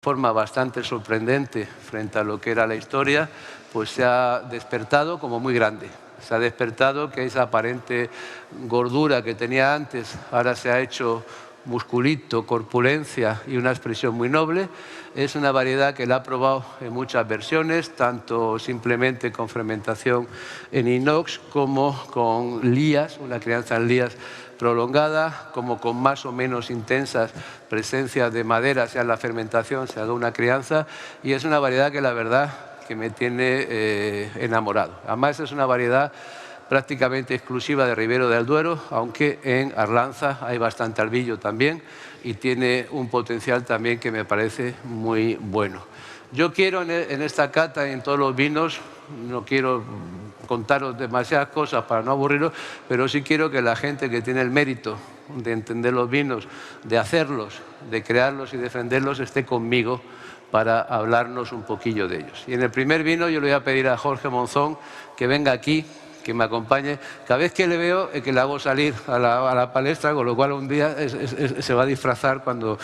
forma bastante sorprendente frente a lo que era la historia, pues se ha despertado como muy grande. Se ha despertado que esa aparente gordura que tenía antes ahora se ha hecho musculito, corpulencia y una expresión muy noble. Es una variedad que la ha probado en muchas versiones, tanto simplemente con fermentación en inox como con lías, una crianza en lías prolongada, como con más o menos intensas presencias de madera, sea en la fermentación, sea en una crianza, y es una variedad que la verdad que me tiene enamorado. Además es una variedad prácticamente exclusiva de Ribera del Duero, aunque en Arlanza hay bastante albillo también y tiene un potencial también que me parece muy bueno. Yo quiero en esta cata y en todos los vinos, no quiero contaros demasiadas cosas para no aburriros, pero sí quiero que la gente que tiene el mérito de entender los vinos, de hacerlos, de crearlos y defenderlos, esté conmigo para hablarnos un poquillo de ellos. Y en el primer vino yo le voy a pedir a Jorge Monzón que venga aquí, que me acompañe. Cada vez que le veo que le hago salir a la palestra, con lo cual un día se va a disfrazar cuando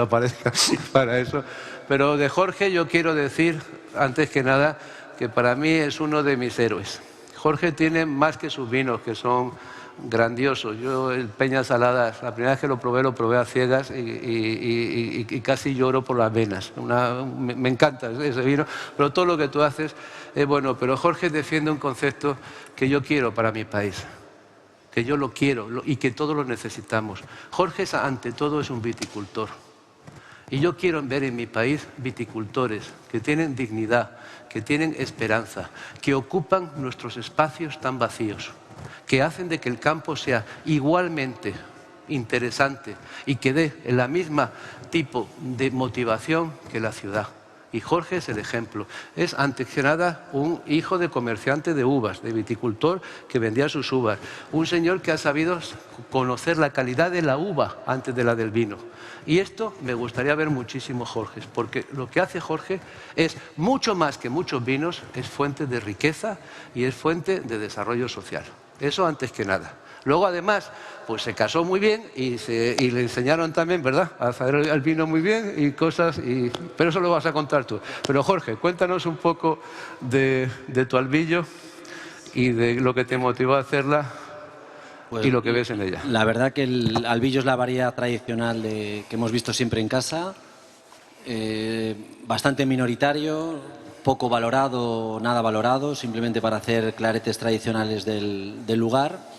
aparezca para eso. Pero de Jorge yo quiero decir, antes que nada, que para mí es uno de mis héroes. Jorge tiene más que sus vinos, que son grandiosos. Yo el Peñas Saladas, la primera vez que lo probé a ciegas y casi lloro por las venas. Me encanta ese vino, pero todo lo que tú haces es bueno. Pero Jorge defiende un concepto que yo quiero para mi país, que yo lo quiero y que todos lo necesitamos. Jorge, ante todo, es un viticultor. Y yo quiero ver en mi país viticultores que tienen dignidad, que tienen esperanza, que ocupan nuestros espacios tan vacíos, que hacen de que el campo sea igualmente interesante y que dé el mismo tipo de motivación que la ciudad. Y Jorge es el ejemplo. Es, antes que nada, un hijo de comerciante de uvas, de viticultor que vendía sus uvas. Un señor que ha sabido conocer la calidad de la uva antes de la del vino. Y esto me gustaría ver muchísimo Jorge, porque lo que hace Jorge es mucho más que muchos vinos, es fuente de riqueza y es fuente de desarrollo social. Eso antes que nada. Luego, además, pues se casó muy bien y le enseñaron también, ¿verdad?, a hacer el vino muy bien y cosas, pero eso lo vas a contar tú. Pero Jorge, cuéntanos un poco de tu albillo y de lo que te motivó a hacerla y lo que ves en ella. La verdad que el albillo es la variedad tradicional que hemos visto siempre en casa, bastante minoritario, poco valorado, nada valorado, simplemente para hacer claretes tradicionales del lugar.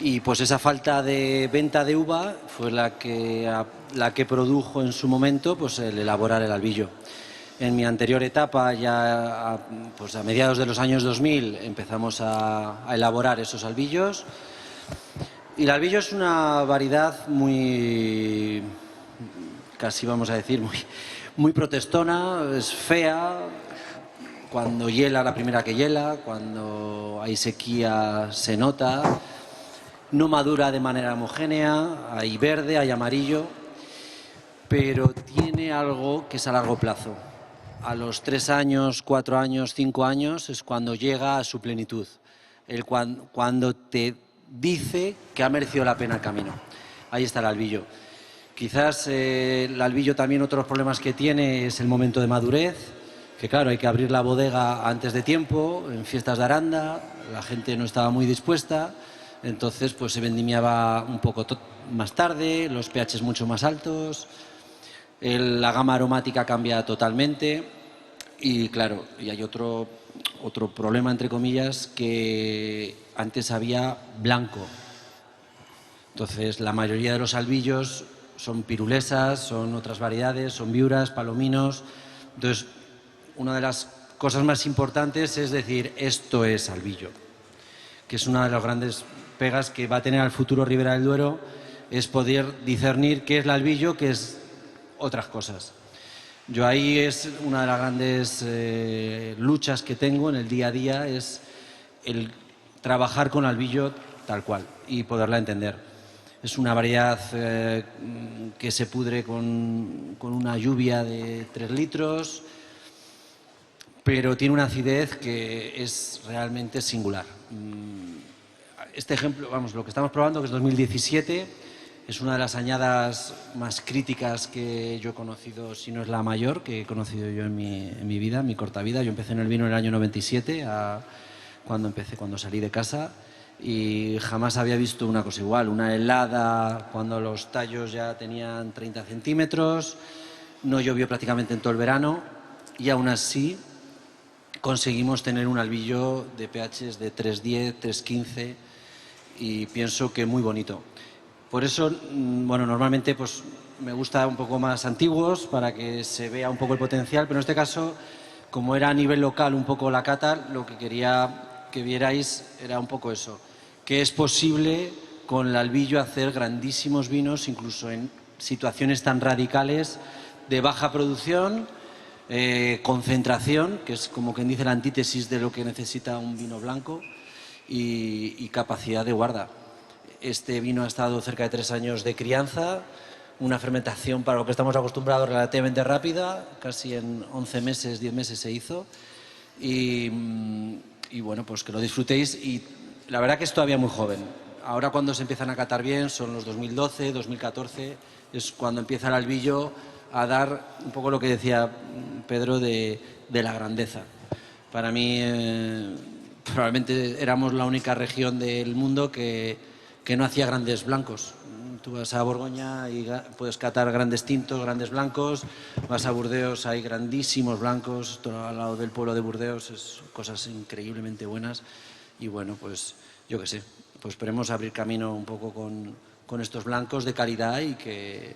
Y pues esa falta de venta de uva fue la que produjo en su momento pues el elaborar el albillo. En mi anterior etapa, ya pues a mediados de los años 2000, empezamos a elaborar esos albillos. Y el albillo es una variedad muy, casi vamos a decir, muy protestona, es fea. Cuando hiela, la primera que hiela, cuando hay sequía se nota. No madura de manera homogénea, hay verde, hay amarillo, pero tiene algo que es a largo plazo. A los 3 años, 4 años, 5 años es cuando llega a su plenitud. Cuando te dice que ha merecido la pena el camino. Ahí está el albillo. Quizás el albillo también otros problemas que tiene es el momento de madurez, que claro, hay que abrir la bodega antes de tiempo, en fiestas de Aranda, la gente no estaba muy dispuesta. Entonces pues se vendimiaba un poco más tarde, los pHs mucho más altos, la gama aromática cambia totalmente y claro, y hay otro problema entre comillas, que antes había blanco. Entonces la mayoría de los albillos son pirulesas, son otras variedades, son viuras, palominos. Entonces una de las cosas más importantes es decir, esto es albillo, que es una de las grandes pegas que va a tener al futuro Ribera del Duero, es poder discernir qué es el albillo, qué es otras cosas. Yo ahí es una de las grandes luchas que tengo en el día a día, es el trabajar con albillo tal cual y poderla entender. Es una variedad que se pudre con una lluvia de 3 litros, pero tiene una acidez que es realmente singular. Este ejemplo, vamos, lo que estamos probando, que es 2017, Es una de las añadas más críticas que yo he conocido, si no es la mayor que he conocido yo en mi vida, en mi corta vida. Yo empecé en el vino en el año 97, cuando salí de casa, y jamás había visto una cosa igual. Una helada cuando los tallos ya tenían 30 centímetros, no llovió prácticamente en todo el verano, y aún así conseguimos tener un albillo de pHs de 3,10, 3,15, y pienso que muy bonito. Por eso, bueno, normalmente pues me gusta un poco más antiguos para que se vea un poco el potencial, pero en este caso, como era a nivel local un poco la cata, lo que quería que vierais era un poco eso, que es posible con el albillo hacer grandísimos vinos, incluso en situaciones tan radicales de baja producción, concentración, que es como quien dice la antítesis de lo que necesita un vino blanco, y capacidad de guarda. Este vino ha estado cerca de 3 años de crianza, una fermentación para lo que estamos acostumbrados relativamente rápida, casi en 11 meses, 10 meses se hizo, y bueno, pues que lo disfrutéis. Y la verdad que es todavía muy joven. Ahora cuando se empiezan a catar bien son los 2012, 2014, es cuando empieza el albillo a dar un poco lo que decía Pedro de la grandeza. Para mí probablemente éramos la única región del mundo que no hacía grandes blancos. Tú vas a Borgoña y puedes catar grandes tintos, grandes blancos. Vas a Burdeos, hay grandísimos blancos. Todo al lado del pueblo de Burdeos, es cosas increíblemente buenas. Y bueno, pues yo qué sé, pues esperemos abrir camino un poco con estos blancos de calidad, y que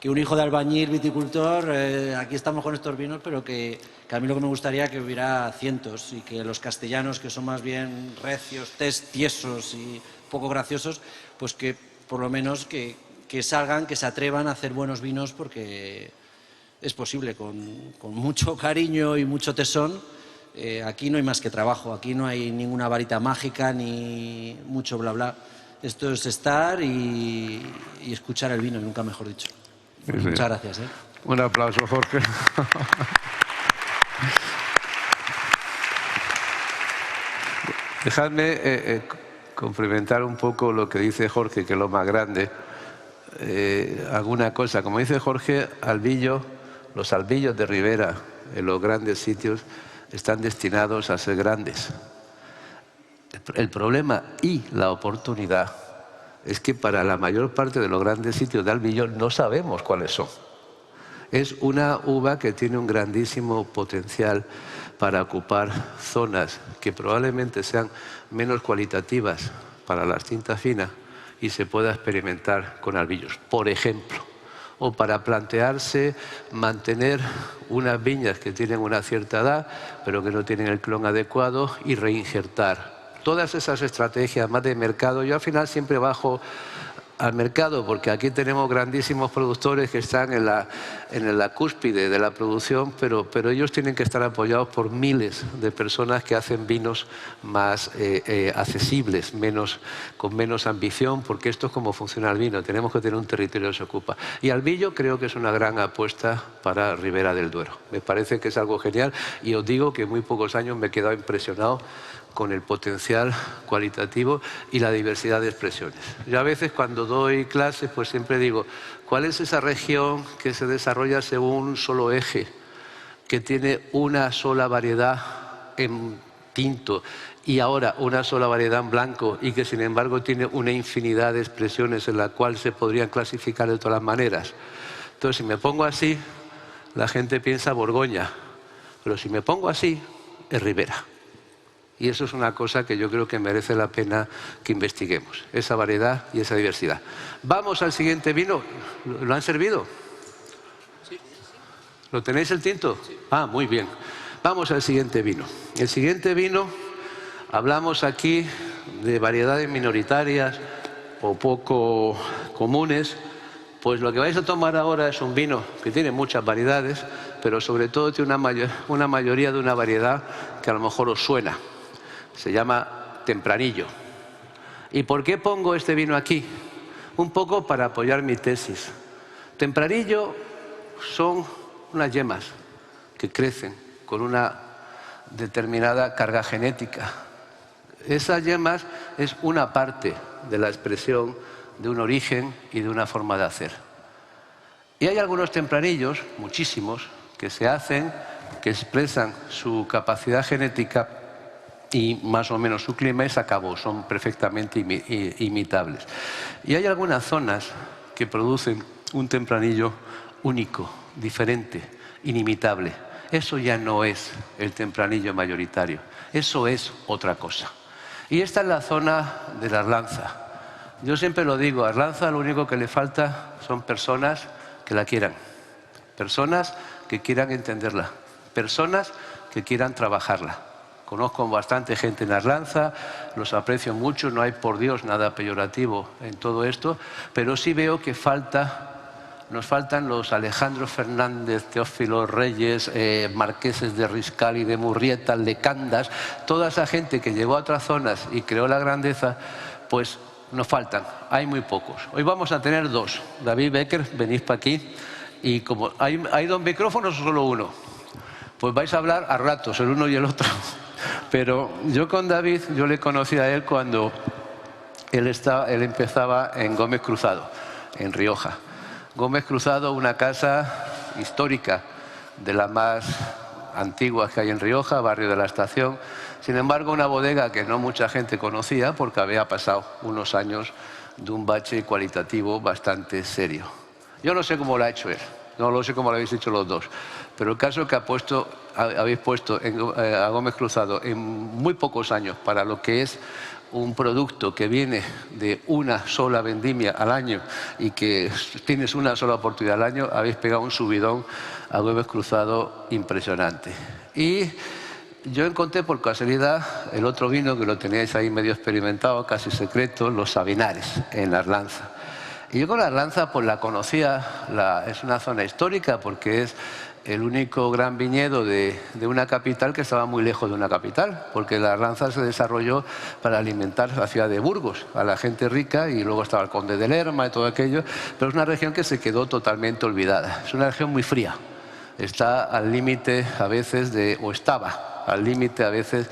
un hijo de albañil, viticultor, aquí estamos con estos vinos, pero que a mí lo que me gustaría que hubiera cientos, y que los castellanos, que son más bien recios, tiesos y poco graciosos, pues que por lo menos que salgan, que se atrevan a hacer buenos vinos, porque es posible con mucho cariño y mucho tesón. Aquí no hay más que trabajo, aquí no hay ninguna varita mágica ni mucho bla bla. Esto es estar y escuchar el vino, nunca mejor dicho. Sí. Muchas gracias. Un aplauso, Jorge. Dejadme complementar un poco lo que dice Jorge, que es lo más grande. Alguna cosa, como dice Jorge, los albillos de ribera en los grandes sitios están destinados a ser grandes. El problema y la oportunidad es que para la mayor parte de los grandes sitios de albillo no sabemos cuáles son. Es una uva que tiene un grandísimo potencial para ocupar zonas que probablemente sean menos cualitativas para las tintas finas, y se pueda experimentar con albillos, por ejemplo. O para plantearse mantener unas viñas que tienen una cierta edad, pero que no tienen el clon adecuado, y reinjertar. Todas esas estrategias más de mercado, yo al final siempre bajo al mercado, porque aquí tenemos grandísimos productores que están en la cúspide de la producción, pero ellos tienen que estar apoyados por miles de personas que hacen vinos más accesibles, con menos ambición, porque esto es como funciona el vino, tenemos que tener un territorio que se ocupa. Y albillo creo que es una gran apuesta para Ribera del Duero. Me parece que es algo genial, y os digo que en muy pocos años me he quedado impresionado con el potencial cualitativo y la diversidad de expresiones. Yo a veces cuando doy clases pues siempre digo, ¿cuál es esa región que se desarrolla según un solo eje, que tiene una sola variedad en tinto y ahora una sola variedad en blanco, y que sin embargo tiene una infinidad de expresiones en la cual se podrían clasificar de todas las maneras? Entonces, si me pongo así, la gente piensa Borgoña, pero si me pongo así, es Ribera. Y eso es una cosa que yo creo que merece la pena que investiguemos, esa variedad y esa diversidad. Vamos al siguiente vino. ¿Lo han servido? Sí. ¿Lo tenéis el tinto? Sí. Ah, muy bien. Vamos al siguiente vino. El siguiente vino, hablamos aquí de variedades minoritarias o poco comunes. Pues lo que vais a tomar ahora es un vino que tiene muchas variedades, pero sobre todo tiene una mayoría de una variedad que a lo mejor os suena. Se llama Tempranillo. ¿Y por qué pongo este vino aquí? Un poco para apoyar mi tesis. Tempranillo son unas yemas que crecen con una determinada carga genética. Esas yemas es una parte de la expresión de un origen y de una forma de hacer. Y hay algunos tempranillos, muchísimos, que se hacen, que expresan su capacidad genética y más o menos su clima y se acabó, son perfectamente imitables. Y hay algunas zonas que producen un tempranillo único, diferente, inimitable. Eso ya no es el tempranillo mayoritario, eso es otra cosa. Y esta es la zona de la Arlanza. Yo siempre lo digo, a Arlanza lo único que le falta son personas que la quieran, personas que quieran entenderla, personas que quieran trabajarla. Conozco bastante gente en Arlanza, los aprecio mucho, no hay por Dios nada peyorativo en todo esto, pero sí veo que nos faltan los Alejandro Fernández, Teófilo Reyes, marqueses de Riscal y de Murrieta, Lecandas, toda esa gente que llegó a otras zonas y creó la grandeza, pues nos faltan, hay muy pocos. Hoy vamos a tener dos. David Becker, venís para aquí, y como hay dos micrófonos o solo uno, pues vais a hablar a ratos, el uno y el otro. Pero yo con David, yo le conocí a él cuando él empezaba en Gómez Cruzado, en Rioja. Gómez Cruzado, una casa histórica, de las más antiguas que hay en Rioja, barrio de la Estación. Sin embargo, una bodega que no mucha gente conocía porque había pasado unos años de un bache cualitativo bastante serio. Yo no sé cómo lo ha hecho él, no lo sé cómo lo habéis hecho los dos, pero el caso es que habéis puesto a Gómez Cruzado en muy pocos años para lo que es un producto que viene de una sola vendimia al año y que tienes una sola oportunidad al año, habéis pegado un subidón a Gómez Cruzado impresionante. Y yo encontré por casualidad el otro vino que lo teníais ahí medio experimentado, casi secreto, los Sabinares, en la Arlanza. Y yo con la Arlanza pues la conocía, es una zona histórica porque es el único gran viñedo de una capital que estaba muy lejos de una capital, porque la Arlanza se desarrolló para alimentar la ciudad de Burgos, a la gente rica, y luego estaba el Conde de Lerma y todo aquello, pero es una región que se quedó totalmente olvidada. Es una región muy fría, está al límite a veces o estaba al límite a veces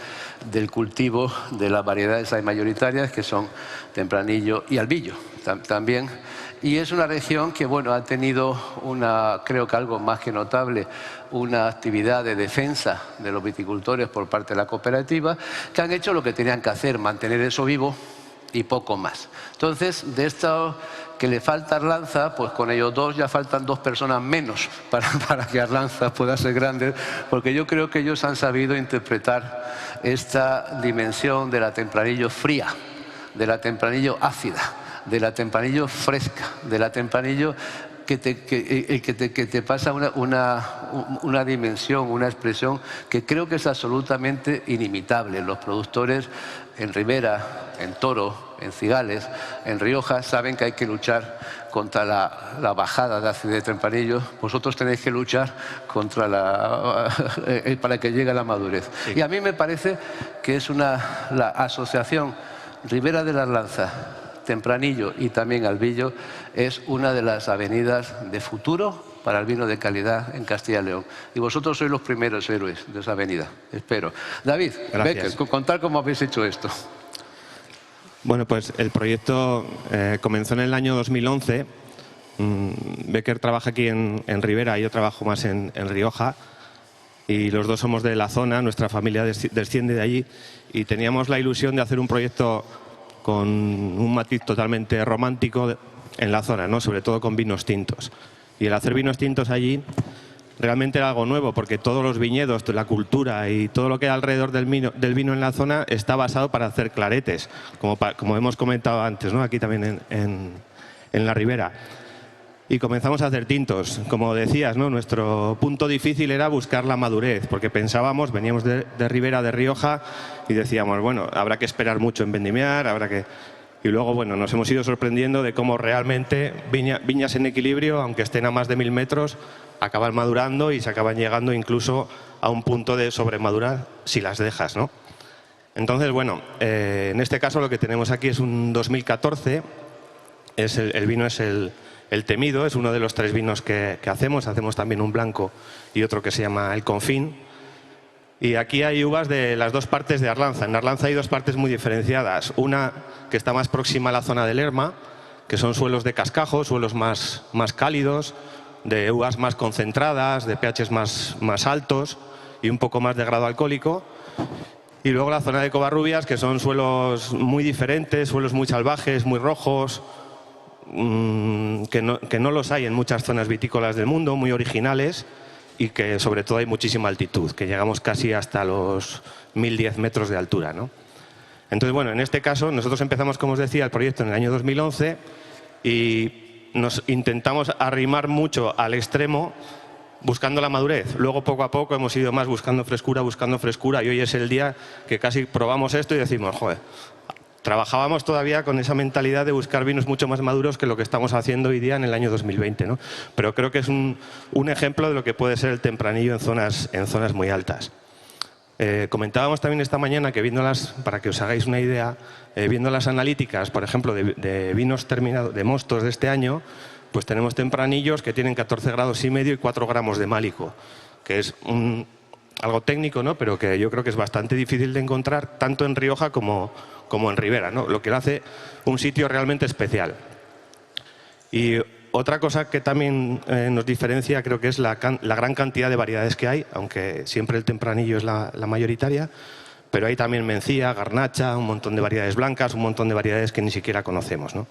del cultivo de las variedades mayoritarias que son Tempranillo y Albillo también. Y es una región que bueno, ha tenido creo que algo más que notable, una actividad de defensa de los viticultores por parte de la cooperativa, que han hecho lo que tenían que hacer, mantener eso vivo y poco más. Entonces, de esto que le falta a Arlanza, pues con ellos dos ya faltan dos personas menos para que Arlanza pueda ser grande, porque yo creo que ellos han sabido interpretar esta dimensión de la Tempranillo fría, de la Tempranillo ácida, de la Tempranillo fresca, de la Tempranillo que te pasa una dimensión, una expresión que creo que es absolutamente inimitable. Los productores en Ribera, en Toro, en Cigales, en Rioja, saben que hay que luchar contra la bajada de acidez de Tempranillo. Vosotros tenéis que luchar contra para que llegue a la madurez. Sí. Y a mí me parece que es la asociación Ribera de la Arlanza, Tempranillo y también Albillo es una de las avenidas de futuro para el vino de calidad en Castilla y León. Y vosotros sois los primeros héroes de esa avenida, espero. David, Becker, contar cómo habéis hecho esto. Bueno, pues el proyecto comenzó en el año 2011. Becker trabaja aquí en Ribera y yo trabajo más en Rioja. Y los dos somos de la zona, nuestra familia desciende de allí. Y teníamos la ilusión de hacer un proyecto con un matiz totalmente romántico en la zona, ¿no? Sobre todo con vinos tintos. Y el hacer vinos tintos allí realmente era algo nuevo, porque todos los viñedos, la cultura y todo lo que hay alrededor del vino en la zona está basado para hacer claretes, como hemos comentado antes, ¿no? Aquí también en la Ribera. Y comenzamos a hacer tintos. Como decías, ¿no? Nuestro punto difícil era buscar la madurez, porque pensábamos, veníamos de Ribera, de Rioja, y decíamos, bueno, habrá que esperar mucho en vendimiar, Y luego, bueno, nos hemos ido sorprendiendo de cómo realmente viñas en equilibrio, aunque estén a más de 1000 metros, acaban madurando y se acaban llegando incluso a un punto de sobremadurar si las dejas, ¿no? Entonces, bueno, en este caso lo que tenemos aquí es un 2014, el vino es el Temido, es uno de los 3 vinos que hacemos también un blanco y otro que se llama el Confín. Y aquí hay uvas de las dos partes de Arlanza. En Arlanza hay 2 partes muy diferenciadas. Una que está más próxima a la zona de Lerma, que son suelos de cascajo, suelos más cálidos, de uvas más concentradas, de pHs más altos y un poco más de grado alcohólico. Y luego la zona de Covarrubias, que son suelos muy diferentes, suelos muy salvajes, muy rojos, que no los hay en muchas zonas vitícolas del mundo, muy originales, y que sobre todo hay muchísima altitud, que llegamos casi hasta los 1010 metros de altura, ¿no? Entonces, bueno, en este caso nosotros empezamos, como os decía, el proyecto en el año 2011 y nos intentamos arrimar mucho al extremo buscando la madurez. Luego, poco a poco, hemos ido más buscando frescura, y hoy es el día que casi probamos esto y decimos, joder, trabajábamos todavía con esa mentalidad de buscar vinos mucho más maduros que lo que estamos haciendo hoy día en el año 2020, ¿no? Pero creo que es un ejemplo de lo que puede ser el tempranillo en zonas muy altas. Comentábamos también esta mañana que para que os hagáis una idea, viendo las analíticas, por ejemplo, de vinos terminados, de mostos de este año, pues tenemos tempranillos que tienen 14 grados y medio y 4 gramos de málico, que es algo técnico, ¿no? Pero que yo creo que es bastante difícil de encontrar tanto en Rioja como en Ribera, ¿no? Lo que lo hace un sitio realmente especial. Y otra cosa que también nos diferencia creo que es la gran cantidad de variedades que hay, aunque siempre el tempranillo es la mayoritaria, pero hay también mencía, garnacha, un montón de variedades blancas, un montón de variedades que ni siquiera conocemos, ¿no?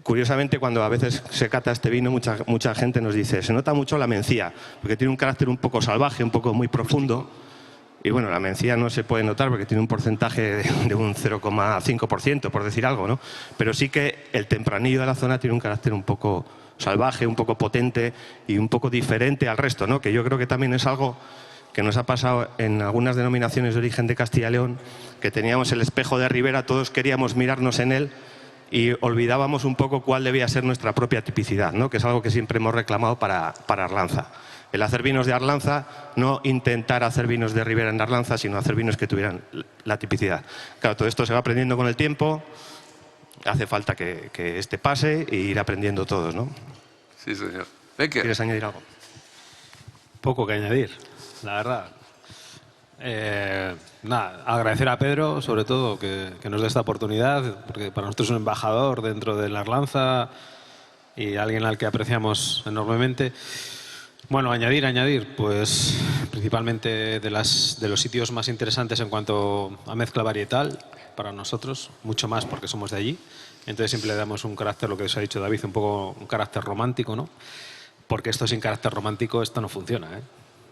Curiosamente, cuando a veces se cata este vino, mucha gente nos dice, se nota mucho la mencía, porque tiene un carácter un poco salvaje, un poco muy profundo. Y bueno, la mencía no se puede notar porque tiene un porcentaje de un 0,5%, por decir algo, ¿no? Pero sí que el tempranillo de la zona tiene un carácter un poco salvaje, un poco potente y un poco diferente al resto, ¿no? Que yo creo que también es algo que nos ha pasado en algunas denominaciones de origen de Castilla y León, que teníamos el espejo de Ribera, todos queríamos mirarnos en él y olvidábamos un poco cuál debía ser nuestra propia tipicidad, ¿no? Que es algo que siempre hemos reclamado para Arlanza. El hacer vinos de Arlanza, no intentar hacer vinos de Ribera en Arlanza, sino hacer vinos que tuvieran la tipicidad. Claro, todo esto se va aprendiendo con el tiempo, hace falta que este pase e ir aprendiendo todos, ¿no? Sí, señor. Becker. ¿Quieres añadir algo? Poco que añadir, la verdad. Nada, agradecer a Pedro, sobre todo, que nos dé esta oportunidad, porque para nosotros es un embajador dentro de la Arlanza y alguien al que apreciamos enormemente. Bueno, añadir, pues principalmente de los sitios más interesantes en cuanto a mezcla varietal para nosotros, mucho más porque somos de allí. Entonces siempre le damos un carácter, lo que os ha dicho David, un poco un carácter romántico, ¿no? Porque esto sin carácter romántico, esto no funciona, ¿eh?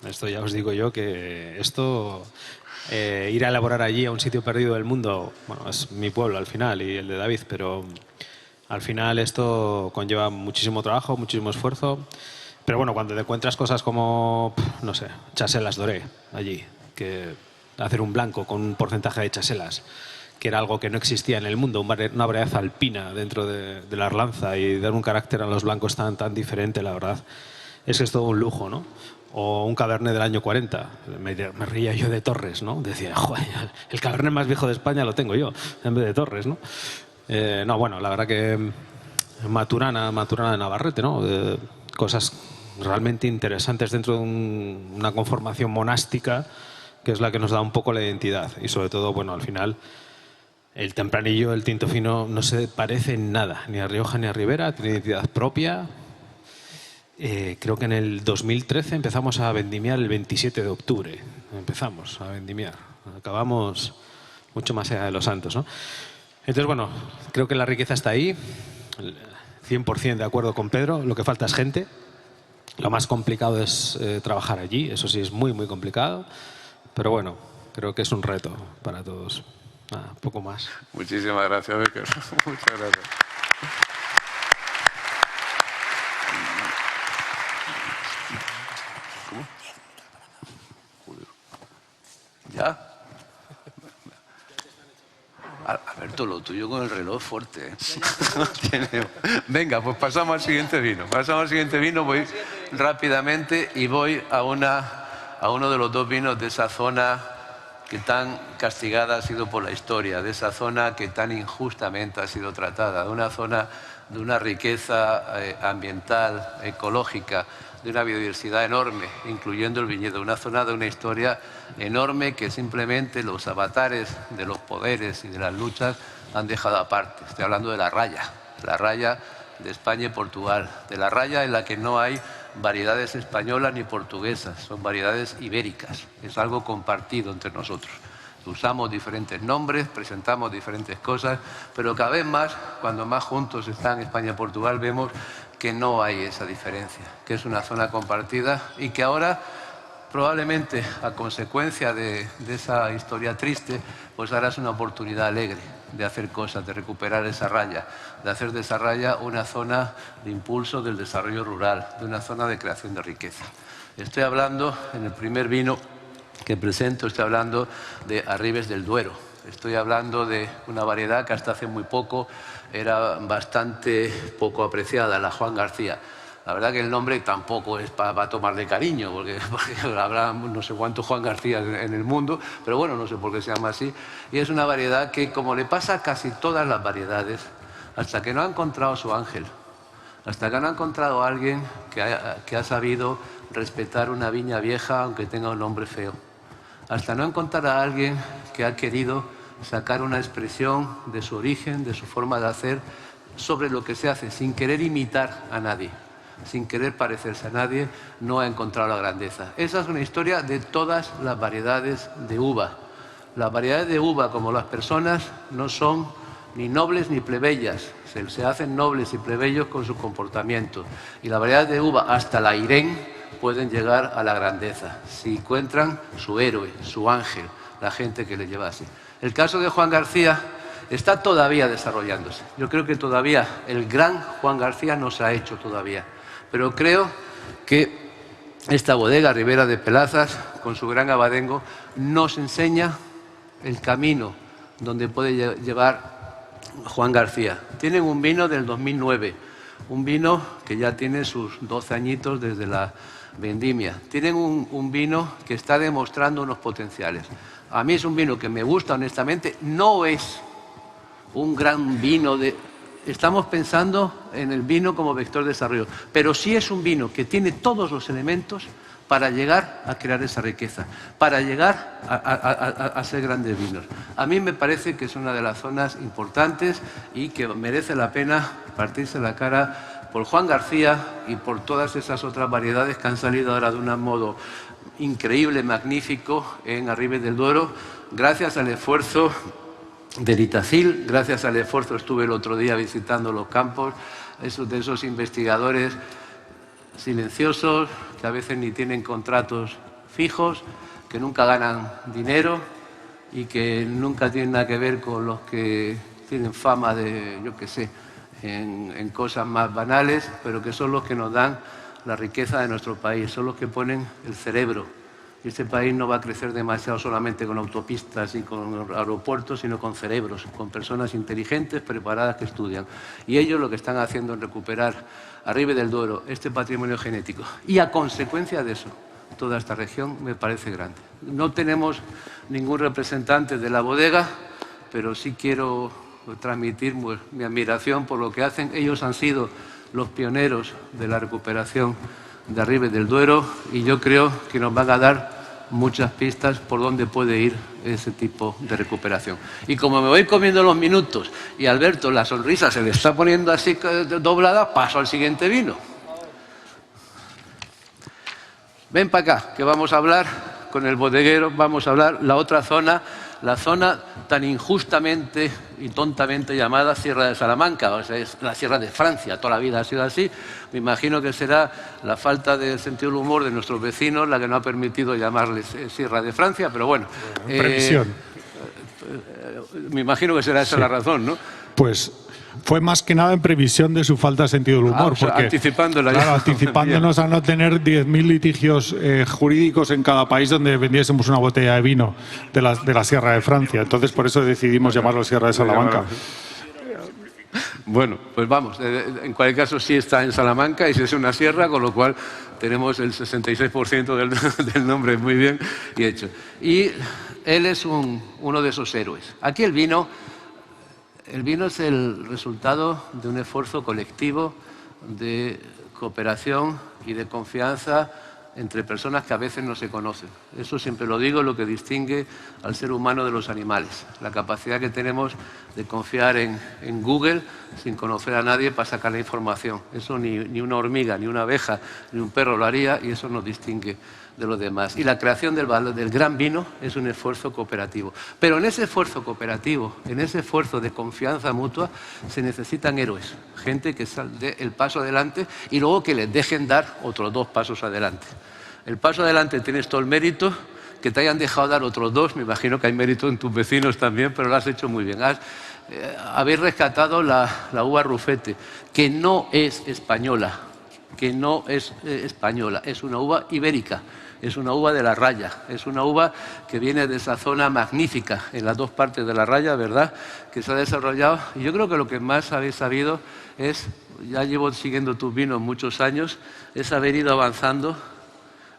Esto ya os digo yo que esto, ir a elaborar allí a un sitio perdido del mundo, bueno, es mi pueblo al final y el de David, pero al final esto conlleva muchísimo trabajo, muchísimo esfuerzo. Pero bueno, cuando te encuentras cosas como, no sé, chaselas doré allí, que hacer un blanco con un porcentaje de chaselas, que era algo que no existía en el mundo, una variedad alpina dentro de la Arlanza, y dar un carácter a los blancos tan diferente, la verdad, es que es todo un lujo, ¿no? O un Cabernet del año 40, me reía yo de Torres, ¿no? Decía, joder, el Cabernet más viejo de España lo tengo yo, en vez de Torres, ¿no? No, bueno, la verdad que Maturana de Navarrete, ¿no? Cosas realmente interesantes dentro de una conformación monástica que es la que nos da un poco la identidad. Y sobre todo, bueno, al final el tempranillo, el tinto fino, no se parece en nada, ni a Rioja ni a Ribera, tiene identidad propia. Creo que en el 2013 empezamos a vendimiar el 27 de octubre. Empezamos a vendimiar. Acabamos mucho más allá de los santos, ¿no? Entonces, bueno, creo que la riqueza está ahí. 100% de acuerdo con Pedro. Lo que falta es gente. Lo más complicado es trabajar allí. Eso sí, es muy, muy complicado. Pero bueno, creo que es un reto para todos. Nada, poco más. Muchísimas gracias, Becker. Muchas gracias. ¿Cómo? ¿Ya? Alberto, lo tuyo con el reloj fuerte, ¿eh? Venga, pues pasamos al siguiente vino. Voy rápidamente y voy a uno de los dos vinos de esa zona que tan castigada ha sido por la historia, de esa zona que tan injustamente ha sido tratada, de una zona de una riqueza ambiental, ecológica de una biodiversidad enorme, incluyendo el viñedo, una zona de una historia enorme que simplemente los avatares de los poderes y de las luchas han dejado aparte. Estoy hablando de la raya de España y Portugal, de la raya en la que no hay variedades españolas ni portuguesas, son variedades ibéricas, es algo compartido entre nosotros. Usamos diferentes nombres, presentamos diferentes cosas, pero cada vez más, cuando más juntos están España y Portugal, vemos que no hay esa diferencia, que es una zona compartida y que ahora, probablemente a consecuencia de esa historia triste, pues ahora es una oportunidad alegre de hacer cosas, de recuperar esa raya, de hacer de esa raya una zona de impulso del desarrollo rural, de una zona de creación de riqueza. Estoy hablando, en el primer vino que presento, estoy hablando de Arribes del Duero. Estoy hablando de una variedad que hasta hace muy poco era bastante poco apreciada, la Juan García. La verdad que el nombre tampoco es para tomarle cariño, porque habrá no sé cuántos Juan García en el mundo, pero bueno, no sé por qué se llama así. Y es una variedad que, como le pasa a casi todas las variedades, hasta que no ha encontrado su ángel, hasta que no ha encontrado a alguien que ha sabido respetar una viña vieja aunque tenga un nombre feo, hasta no encontrar a alguien que ha querido sacar una expresión de su origen, de su forma de hacer, sobre lo que se hace, sin querer imitar a nadie, sin querer parecerse a nadie, no ha encontrado la grandeza. Esa es una historia de todas las variedades de uva. Las variedades de uva, como las personas, no son ni nobles ni plebeyas. Se hacen nobles y plebeyos con su comportamiento. Y las variedades de uva, hasta la Irén, pueden llegar a la grandeza si encuentran su héroe, su ángel, la gente que le lleva así. El caso de Juan García está todavía desarrollándose. Yo creo que todavía el gran Juan García no se ha hecho todavía. Pero creo que esta bodega, Ribera de Pelazas, con su gran abadengo, nos enseña el camino donde puede llevar Juan García. Tienen un vino del 2009, un vino que ya tiene sus 12 añitos desde la vendimia. Tienen un vino que está demostrando unos potenciales. A mí es un vino que me gusta, honestamente. No es un gran vino de... Estamos pensando en el vino como vector de desarrollo, pero sí es un vino que tiene todos los elementos para llegar a crear esa riqueza, para llegar a ser grandes vinos. A mí me parece que es una de las zonas importantes y que merece la pena partirse la cara por Juan García y por todas esas otras variedades que han salido ahora de un modo increíble, magnífico en Arribes del Duero, gracias al esfuerzo del Itacil, gracias al esfuerzo, estuve el otro día visitando los campos, de esos investigadores silenciosos, que a veces ni tienen contratos fijos, que nunca ganan dinero y que nunca tienen nada que ver con los que tienen fama de, yo qué sé, en cosas más banales, pero que son los que nos dan la riqueza de nuestro país, son los que ponen el cerebro. Y este país no va a crecer demasiado solamente con autopistas y con aeropuertos, sino con cerebros, con personas inteligentes, preparadas, que estudian. Y ellos lo que están haciendo es recuperar Arribes del Duero este patrimonio genético. Y a consecuencia de eso, toda esta región me parece grande. No tenemos ningún representante de la bodega, pero sí quiero transmitir mi admiración por lo que hacen. Ellos han sido los pioneros de la recuperación de Arribes del Duero y yo creo que nos van a dar muchas pistas por dónde puede ir ese tipo de recuperación. Y como me voy comiendo los minutos y a Alberto la sonrisa se le está poniendo así doblada, paso al siguiente vino. Ven para acá, que vamos a hablar con el bodeguero, vamos a hablar la otra zona, la zona tan injustamente y tontamente llamada Sierra de Salamanca, o sea, es la Sierra de Francia, toda la vida ha sido así. Me imagino que será la falta de sentido del humor de nuestros vecinos la que no ha permitido llamarles Sierra de Francia, pero bueno. Previsión. Me imagino que será esa la razón, ¿no? Pues fue más que nada en previsión de su falta de sentido del humor. O sea, porque, anticipándola. claro, anticipándonos a no tener 10.000 litigios jurídicos en cada país donde vendiésemos una botella de vino de la Sierra de Francia. Entonces, por eso decidimos llamarlo Sierra de Salamanca. Bueno, pues vamos. En cualquier caso, sí está en Salamanca y sí es una sierra, con lo cual tenemos el 66% del nombre muy bien y hecho. Y él es uno de esos héroes. Aquí el vino es el resultado de un esfuerzo colectivo de cooperación y de confianza entre personas que a veces no se conocen. Eso siempre lo digo, lo que distingue al ser humano de los animales. La capacidad que tenemos de confiar en Google sin conocer a nadie para sacar la información. Eso ni una hormiga, ni una abeja, ni un perro lo haría, y eso nos distingue de los demás. Y la creación del gran vino es un esfuerzo cooperativo. Pero en ese esfuerzo cooperativo, en ese esfuerzo de confianza mutua, se necesitan héroes. Gente que dé el paso adelante y luego que les dejen dar otros 2 pasos adelante. El paso adelante tienes todo el mérito, que te hayan dejado dar otros 2, me imagino que hay mérito en tus vecinos también, pero lo has hecho muy bien. Habéis rescatado la uva Rufete, que no es española, es una uva ibérica, es una uva de la Raya, es una uva que viene de esa zona magnífica, en las 2 partes de la Raya, ¿verdad?, que se ha desarrollado. Y yo creo que lo que más habéis sabido es, ya llevo siguiendo tus vinos muchos años, es haber ido avanzando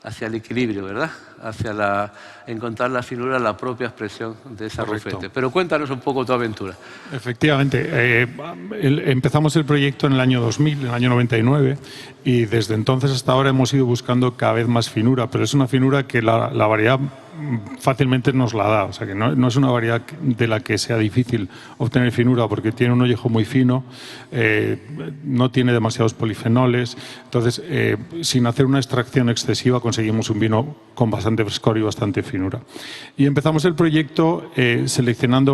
hacia el equilibrio, ¿verdad?, hacia encontrar la finura, la propia expresión de esa Rufete. Pero cuéntanos un poco tu aventura. Efectivamente, empezamos el proyecto en el año 2000, en el año 99, y desde entonces hasta ahora hemos ido buscando cada vez más finura, pero es una finura que la variedad fácilmente nos la da, o sea que no es una variedad de la que sea difícil obtener finura, porque tiene un ollejo muy fino, no tiene demasiados polifenoles, entonces sin hacer una extracción excesiva conseguimos un vino con bastante frescor y bastante finura. Y empezamos el proyecto seleccionando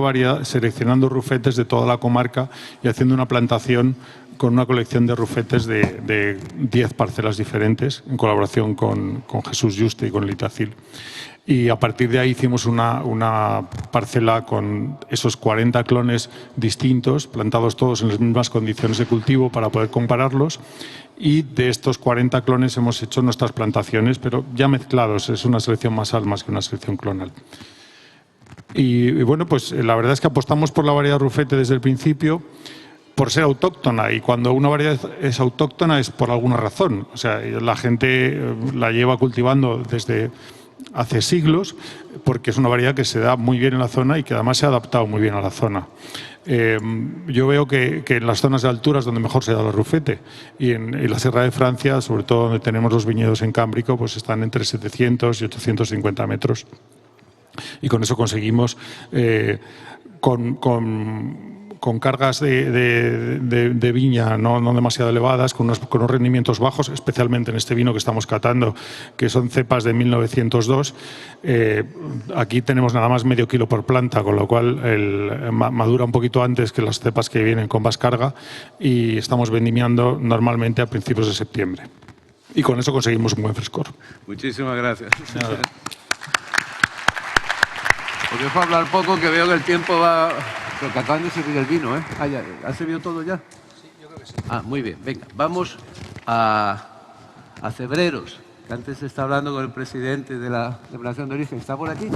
rufetes de toda la comarca y haciendo una plantación con una colección de rufetes de 10 parcelas diferentes, en colaboración con Jesús Yuste y con Litacil. Y a partir de ahí hicimos una parcela con esos 40 clones distintos, plantados todos en las mismas condiciones de cultivo para poder compararlos. Y de estos 40 clones hemos hecho nuestras plantaciones, pero ya mezclados. Es una selección masal más que una selección clonal. Y bueno, pues la verdad es que apostamos por la variedad Rufete desde el principio, por ser autóctona, y cuando una variedad es autóctona es por alguna razón. O sea, la gente la lleva cultivando desde hace siglos, porque es una variedad que se da muy bien en la zona y que además se ha adaptado muy bien a la zona. Yo veo que en las zonas de alturas donde mejor se da el Rufete, y en la Sierra de Francia, sobre todo donde tenemos los viñedos en Cámbrico, pues están entre 700 y 850 metros. Y con eso conseguimos con cargas de viña no demasiado elevadas, con unos rendimientos bajos, especialmente en este vino que estamos catando, que son cepas de 1902. Aquí tenemos nada más medio kilo por planta, con lo cual madura un poquito antes que las cepas que vienen con más carga, y estamos vendimiando normalmente a principios de septiembre. Y con eso conseguimos un buen frescor. Muchísimas gracias. Os dejo hablar poco, que veo que el tiempo va... Pero que acaban de servir el vino, ¿eh? ¿Has servido todo ya? Sí, yo creo que sí. Muy bien. Venga, vamos a Cebreros, que antes se está hablando con el presidente de la Denominación de Origen. ¿Está por aquí?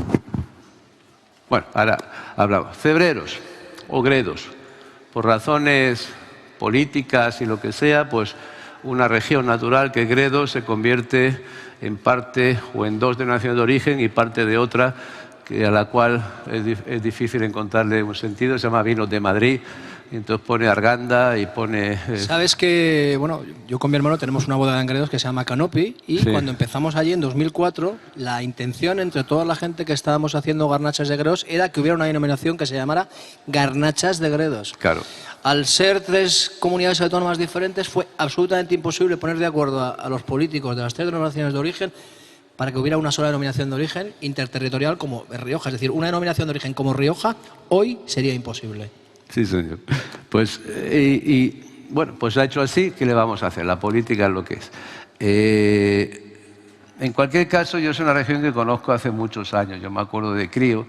Bueno, ahora hablamos. Cebreros o Gredos, por razones políticas y lo que sea, pues una región natural que Gredos se convierte en parte o en 2 denominaciones de origen y parte de otra, a la cual es difícil encontrarle un sentido. Se llama Vinos de Madrid, y entonces pone Arganda y pone... Sabes que, bueno, yo con mi hermano tenemos una bodega en Gredos que se llama Canopy, y sí, cuando empezamos allí en 2004, la intención entre toda la gente que estábamos haciendo garnachas de Gredos era que hubiera una denominación que se llamara Garnachas de Gredos. Claro. Al ser 3 comunidades autónomas diferentes, fue absolutamente imposible poner de acuerdo a los políticos de las 3 denominaciones de origen para que hubiera una sola denominación de origen interterritorial como Rioja. Es decir, una denominación de origen como Rioja hoy sería imposible. Sí, señor. Pues, bueno, pues ha hecho así, ¿qué le vamos a hacer? La política es lo que es. En cualquier caso, yo soy una región que conozco hace muchos años. Yo me acuerdo de crío,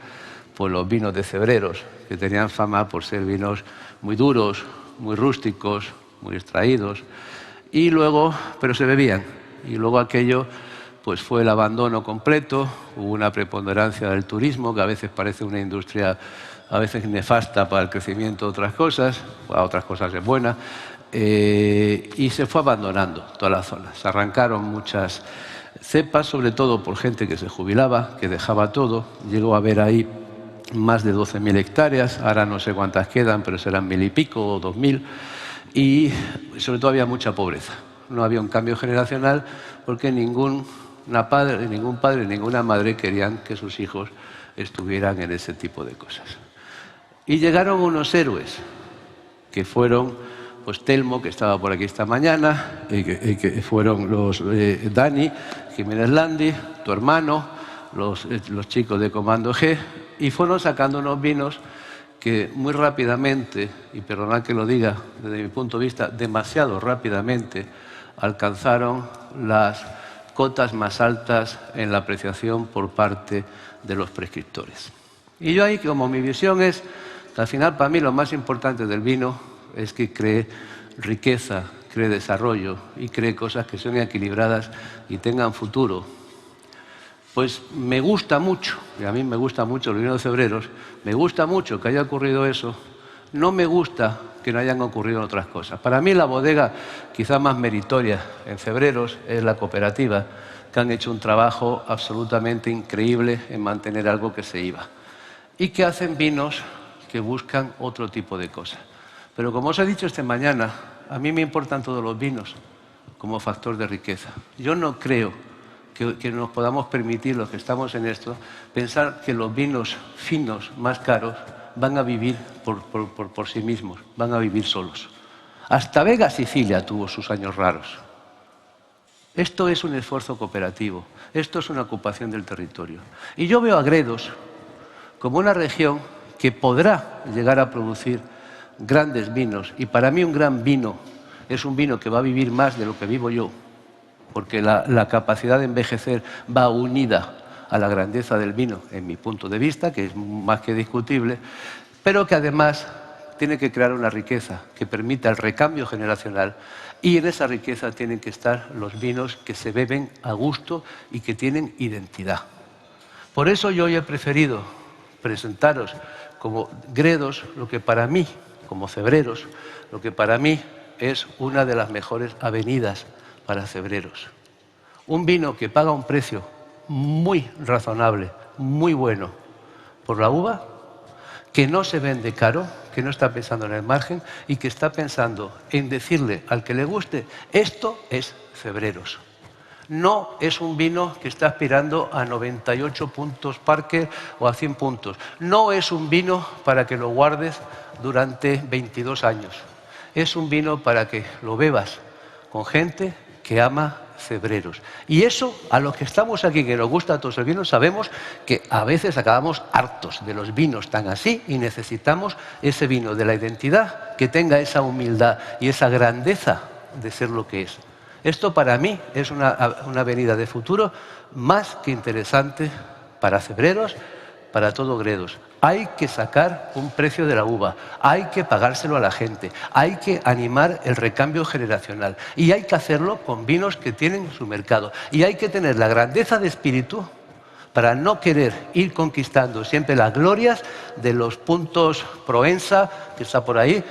pues los vinos de Cebreros, que tenían fama por ser vinos muy duros, muy rústicos, muy extraídos, y luego, pero se bebían. Y luego aquello... pues fue el abandono completo, hubo una preponderancia del turismo, que a veces parece una industria a veces nefasta para el crecimiento de otras cosas, para otras cosas es buena, y se fue abandonando toda la zona. Se arrancaron muchas cepas, sobre todo por gente que se jubilaba, que dejaba todo. Llegó a haber ahí más de 12.000 hectáreas, ahora no sé cuántas quedan, pero serán 1.000 y pico o 2.000. y sobre todo había mucha pobreza. No había un cambio generacional porque ningún padre, ninguna madre querían que sus hijos estuvieran en ese tipo de cosas. Y llegaron unos héroes, que fueron pues Telmo, que estaba por aquí esta mañana, y que fueron los Dani, Jiménez Landi, tu hermano, los chicos de Comando G, y fueron sacando unos vinos que muy rápidamente, y perdonad que lo diga desde mi punto de vista, demasiado rápidamente, alcanzaron las cotas más altas en la apreciación por parte de los prescriptores. Y yo ahí, como mi visión es, al final para mí lo más importante del vino es que cree riqueza, cree desarrollo y cree cosas que sean equilibradas y tengan futuro. Pues me gusta mucho, y a mí me gusta mucho el vino de Cebreros, me gusta mucho que haya ocurrido eso, no me gusta que no hayan ocurrido otras cosas. Para mí la bodega quizá más meritoria en Cebreros es la cooperativa, que han hecho un trabajo absolutamente increíble en mantener algo que se iba. Y que hacen vinos que buscan otro tipo de cosas. Pero como os he dicho esta mañana, a mí me importan todos los vinos como factor de riqueza. Yo no creo que nos podamos permitir, los que estamos en esto, pensar que los vinos finos, más caros, van a vivir por sí mismos, van a vivir solos. Hasta Vega Sicilia tuvo sus años raros. Esto es un esfuerzo cooperativo, esto es una ocupación del territorio. Y yo veo a Gredos como una región que podrá llegar a producir grandes vinos. Y para mí un gran vino es un vino que va a vivir más de lo que vivo yo, porque la capacidad de envejecer va unida a la grandeza del vino, en mi punto de vista, que es más que discutible, pero que además tiene que crear una riqueza que permita el recambio generacional, y en esa riqueza tienen que estar los vinos que se beben a gusto y que tienen identidad. Por eso yo hoy he preferido presentaros como Gredos lo que para mí, como Cebreros, lo que para mí es una de las mejores avenidas para Cebreros. Un vino que paga un precio muy razonable, muy bueno por la uva, que no se vende caro, que no está pensando en el margen y que está pensando en decirle al que le guste, esto es Cebreros. No es un vino que está aspirando a 98 puntos Parker o a 100 puntos. No es un vino para que lo guardes durante 22 años. Es un vino para que lo bebas con gente que ama Cebreros. Y eso, a los que estamos aquí, que nos gusta todos el vino, sabemos que a veces acabamos hartos de los vinos tan así y necesitamos ese vino de la identidad que tenga esa humildad y esa grandeza de ser lo que es. Esto para mí es una avenida de futuro más que interesante para Cebreros, para todo Gredos. Hay que sacar un precio de la uva, hay que pagárselo a la gente, hay que animar el recambio generacional y hay que hacerlo con vinos que tienen su mercado. Y hay que tener la grandeza de espíritu para no querer ir conquistando siempre las glorias de los puntos Proença, que está por ahí,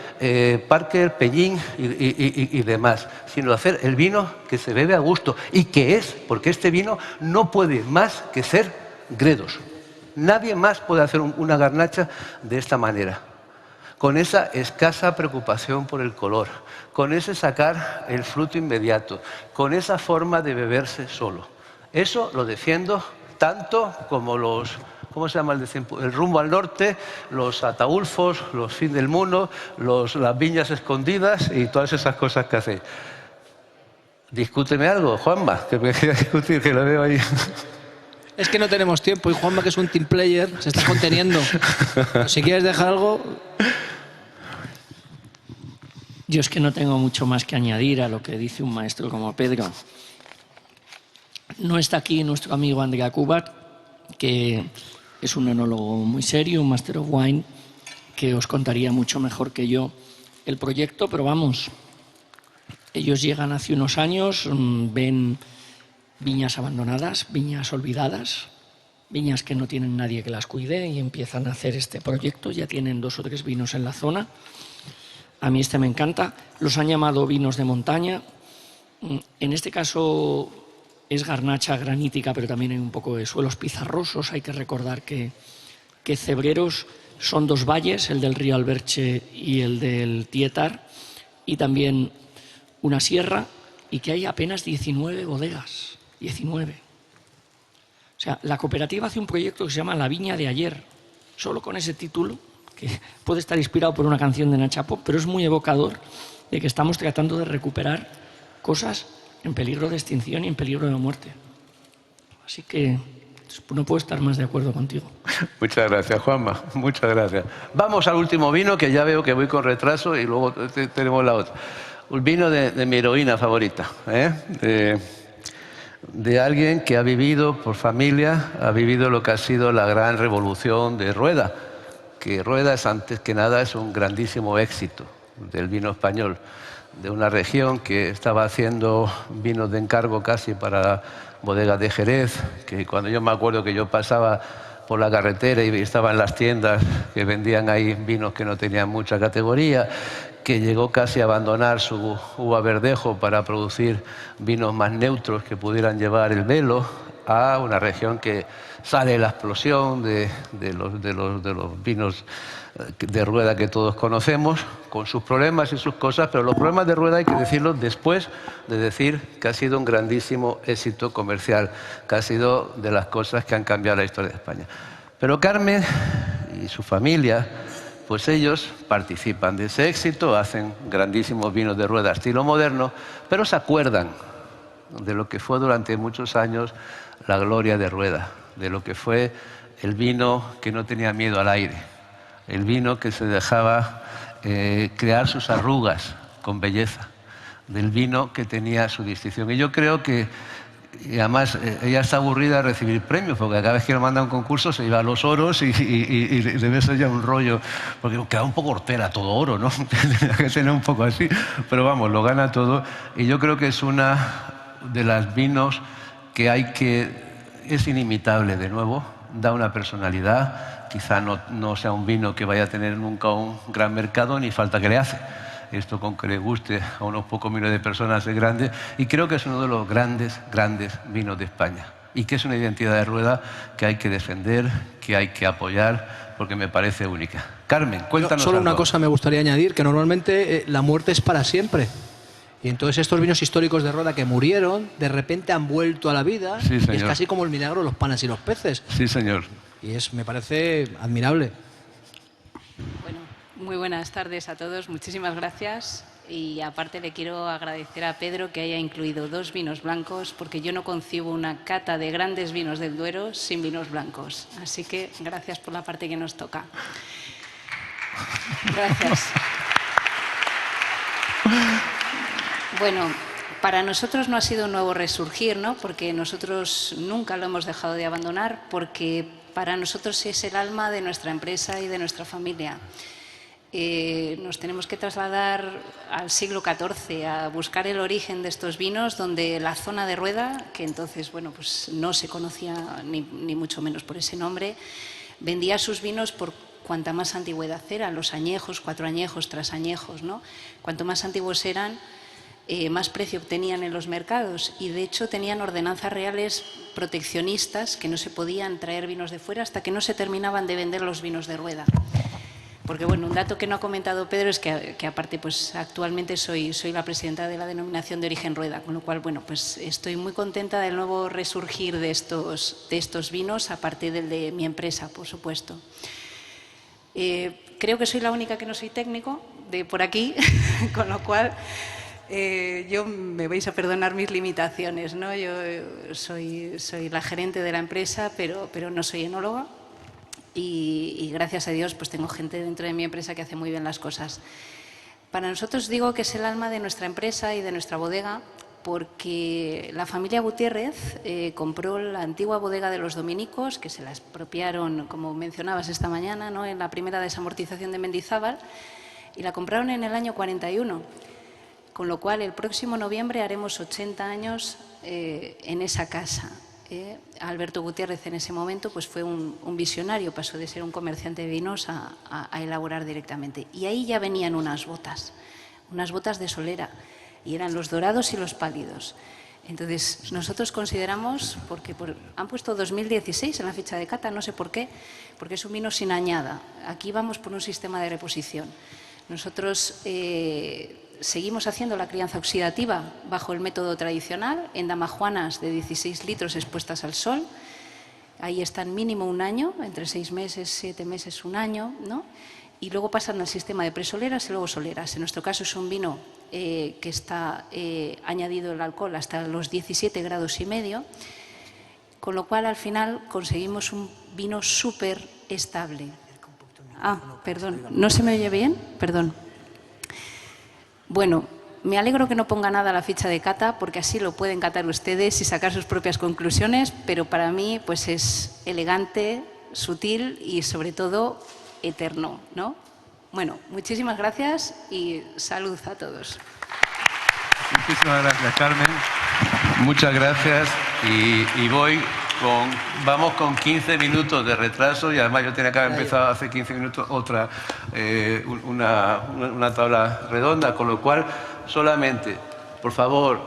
Parker, Peñín y demás, sino hacer el vino que se bebe a gusto y que es, porque este vino no puede más que ser Gredos. Nadie más puede hacer una garnacha de esta manera, con esa escasa preocupación por el color, con ese sacar el fruto inmediato, con esa forma de beberse solo. Eso lo defiendo tanto como los, ¿cómo se llama el rumbo al norte? Los Ataulfos, los Fin del Mundo, las viñas escondidas y todas esas cosas que hacéis. Discúteme algo, Juanma, que me quería discutir, que lo veo ahí. Es que no tenemos tiempo y Juanma, que es un team player, se está conteniendo. Si quieres dejar algo... Yo es que no tengo mucho más que añadir a lo que dice un maestro como Pedro. No está aquí nuestro amigo Andrea Kubat, que es un enólogo muy serio, un Master of Wine, que os contaría mucho mejor que yo el proyecto, pero vamos, ellos llegan hace unos años, ven viñas abandonadas, viñas olvidadas, viñas que no tienen nadie que las cuide y empiezan a hacer este proyecto. Ya tienen 2 o 3 vinos en la zona. A mí este me encanta. Los han llamado vinos de montaña. En este caso es garnacha granítica, pero también hay un poco de suelos pizarrosos. Hay que recordar que Cebreros son 2 valles, el del río Alberche y el del Tietar, y también una sierra, y que hay apenas 19 bodegas. 19. O sea, la cooperativa hace un proyecto que se llama La Viña de Ayer, solo con ese título, que puede estar inspirado por una canción de Nacha Pop, pero es muy evocador de que estamos tratando de recuperar cosas en peligro de extinción y en peligro de muerte. Así que no puedo estar más de acuerdo contigo. Muchas gracias, Juanma. Muchas gracias. Vamos al último vino, que ya veo que voy con retraso, y luego tenemos la otra. Un vino de mi heroína favorita, de alguien que ha vivido por familia, ha vivido lo que ha sido la gran revolución de Rueda, que Rueda es, antes que nada, es un grandísimo éxito del vino español, de una región que estaba haciendo vinos de encargo casi para bodegas de Jerez, que cuando yo me acuerdo que yo pasaba por la carretera y estaba en las tiendas que vendían ahí vinos que no tenían mucha categoría, que llegó casi a abandonar su uva verdejo para producir vinos más neutros que pudieran llevar el velo, a una región que sale la explosión de los vinos de Rueda que todos conocemos, con sus problemas y sus cosas, pero los problemas de Rueda hay que decirlo después de decir que ha sido un grandísimo éxito comercial, que ha sido de las cosas que han cambiado la historia de España. Pero Carmen y su familia, pues ellos participan de ese éxito, hacen grandísimos vinos de Rueda estilo moderno, pero se acuerdan de lo que fue durante muchos años la gloria de Rueda, de lo que fue el vino que no tenía miedo al aire, el vino que se dejaba crear sus arrugas con belleza, del vino que tenía su distinción. Y yo creo que, y además, ella está aburrida de recibir premios, porque cada vez que lo manda a un concurso se lleva los oros y debe ser ya un rollo, porque queda un poco hortera todo oro, ¿no? Tendría que tener un poco así, pero vamos, lo gana todo. Y yo creo que es una de las vinos que es inimitable de nuevo, da una personalidad, quizá no sea un vino que vaya a tener nunca un gran mercado, ni falta que le hace. Esto con que le guste a unos pocos miles de personas es grande, y creo que es uno de los grandes vinos de España, y que es una identidad de Rueda que hay que defender, que hay que apoyar, porque me parece única. Carmen, cuéntanos solo algo. Una cosa me gustaría añadir, que normalmente la muerte es para siempre. Y entonces estos vinos históricos de Rueda que murieron, de repente han vuelto a la vida. Sí, y es casi como el milagro de los panes y los peces. Sí, señor. Y me parece admirable. Bueno, muy buenas tardes a todos. Muchísimas gracias. Y aparte le quiero agradecer a Pedro que haya incluido 2 vinos blancos, porque yo no concibo una cata de grandes vinos del Duero sin vinos blancos. Así que gracias por la parte que nos toca. Gracias. Bueno, para nosotros no ha sido un nuevo resurgir, ¿no? Porque nosotros nunca lo hemos dejado de abandonar, porque para nosotros es el alma de nuestra empresa y de nuestra familia. Nos tenemos que trasladar al siglo XIV a buscar el origen de estos vinos, donde la zona de Rueda, que entonces bueno, pues no se conocía ni mucho menos por ese nombre, vendía sus vinos por cuanta más antigüedad eran, los añejos, 4 añejos, 3 añejos, ¿no? Cuanto más antiguos eran, más precio obtenían en los mercados, y de hecho tenían ordenanzas reales proteccionistas que no se podían traer vinos de fuera hasta que no se terminaban de vender los vinos de Rueda. Porque bueno, un dato que no ha comentado Pedro es que aparte pues actualmente soy la presidenta de la denominación de origen Rueda, con lo cual bueno, pues estoy muy contenta del nuevo resurgir de estos vinos, aparte del de mi empresa, por supuesto. Creo que soy la única que no soy técnico de por aquí, con lo cual yo me vais a perdonar mis limitaciones, ¿no? Yo soy la gerente de la empresa, pero no soy enóloga, y gracias a Dios pues tengo gente dentro de mi empresa que hace muy bien las cosas. Para nosotros digo que es el alma de nuestra empresa y de nuestra bodega, porque la familia Gutiérrez compró la antigua bodega de los dominicos, que se la expropiaron, como mencionabas esta mañana, ¿no? En la primera desamortización de Mendizábal, y la compraron en el año 41. Con lo cual, el próximo noviembre haremos 80 años en esa casa. Alberto Gutiérrez en ese momento pues fue un visionario, pasó de ser un comerciante de vinos a elaborar directamente. Y ahí ya venían unas botas de solera, y eran los dorados y los pálidos. Entonces, nosotros consideramos, porque han puesto 2016 en la ficha de cata, no sé por qué, porque es un vino sin añada. Aquí vamos por un sistema de reposición. Nosotros seguimos haciendo la crianza oxidativa bajo el método tradicional, en damajuanas de 16 litros expuestas al sol. Ahí están mínimo un año, entre 6 meses, 7 meses, un año, ¿no? Y luego pasan al sistema de presoleras y luego soleras. En nuestro caso es un vino que está añadido el alcohol hasta los 17,5 grados, con lo cual al final conseguimos un vino súper estable. Ah, perdón, ¿no se me oye bien? Perdón. Bueno, me alegro que no ponga nada a la ficha de cata, porque así lo pueden catar ustedes y sacar sus propias conclusiones, pero para mí pues es elegante, sutil y sobre todo eterno, ¿no? Bueno, muchísimas gracias y salud a todos. Muchísimas gracias, Carmen. Muchas gracias y vamos con 15 minutos de retraso y además yo tenía que haber empezado hace 15 minutos una tabla redonda, con lo cual solamente, por favor,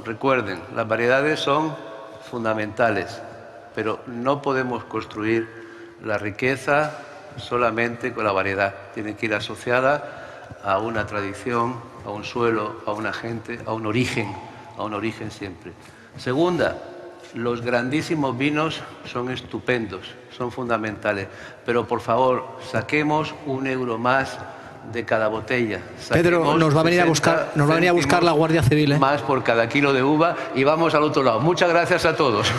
recuerden, las variedades son fundamentales, pero no podemos construir la riqueza solamente con la variedad. Tiene que ir asociada a una tradición, a un suelo, a una gente, a un origen siempre. Segunda, los grandísimos vinos son estupendos, son fundamentales, pero por favor, saquemos €1 más de cada botella. Pedro, nos va a venir a buscar la Guardia Civil, ¿eh? Más por cada kilo de uva y vamos al otro lado. Muchas gracias a todos.